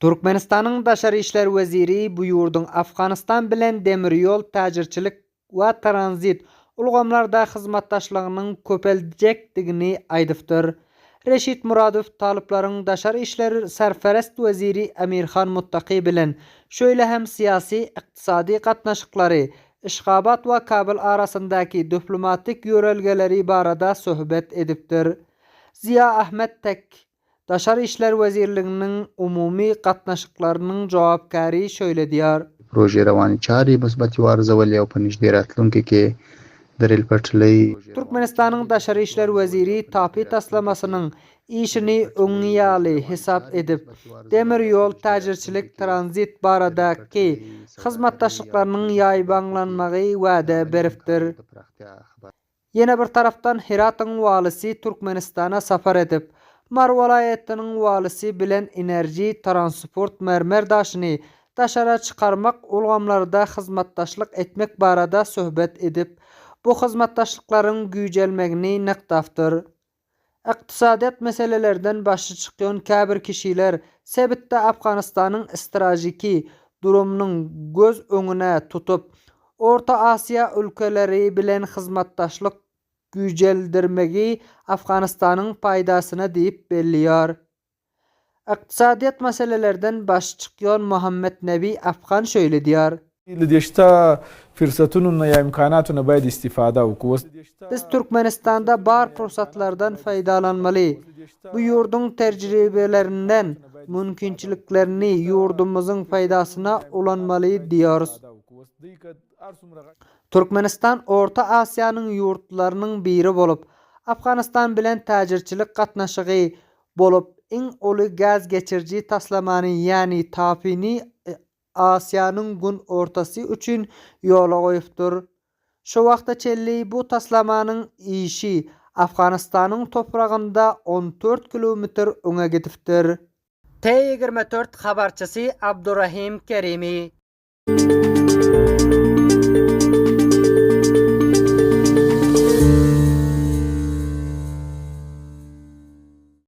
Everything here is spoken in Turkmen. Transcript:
Türkmenistan'ın Daşary işler weziri bu ýurdun Afganistan bilen demir ýol, täjirçilik we tranzit ulgamlarda hyzmatdaşlygynyň köpeljekdigini aýdypdyr. Reşit Muradow talyplaryň Daşary işler serferest weziri Emirhan Muttaqy bilen şöyle hem siyasi, iqtisadi gatnaşyklary, Işgabat we Kabil arasyndaky diplomatik ýörelgeleri barada söhbet edipdir. Ziya Ahmet Tek Daşary işler wezirliginiň umumy gatnaşyklarynyň jogapkary şöyle diýär. Proje rawany çary musbat ýarzawly ýa-da panyjdy ratlanky derel parçaly. Türkmenistanyň Daşary işler weziri tapy taslamasynyň işini öňýäli hesap edip, demir ýol, täjirçilik, tranzit baradaky hyzmatdaşlyklarynyň ýaýbanlanmagy wäde beripdir. Ýene bir tarapdan Heratyň walysy Türkmenistana safar edip, Mar welaýatynyň walysy bilen enerji, transport, mermer daşyny daşara çykarmak ulgamlarda hyzmatdaşlyk etmek barada söhbet edip, bu hyzmatdaşlyklaryň güýjelmegini nyktapdyr. Iqtisadiyat meselelerden başy çykýan käbir kişiler sebitde Afganistanyň strategiki durumynyň göz öňüne tutup, Orta Asiýa ülkeleri bilen hyzmatdaşlyk güýjeldirmegi Afganistanyň paýdasyna diýip belliýär. Iqtisadiyat meselelerden başy çykýan Muhammed Nebi Afgan şöyle diýär. Лидешта фирсатунun ya imkanatuna bayda istifada okuwas. Biz Türkmenistanda bar fursatlardan faýdalanmaly. Bu ýurdun tejribelerinden mümkinçiliklerini ýurdumyzyň faýdasyna ulanmaly diýýarys. Türkmenistan Orta Asiýanyň ýurtlarynyň biri bolup, Afganistan bilen täjirçilik gatnaşygy bolup, iň uly gaz geçirji taslamany ýani tapyny Asiýanyň gün ortasy üçin ýola goýupdyr. Şu wagtda çelli bu taslamanyň işi Afganistanyň topragynda 14 kilometr öňe gidipdir. T24 habarçysy Abdurrahim Kerimi.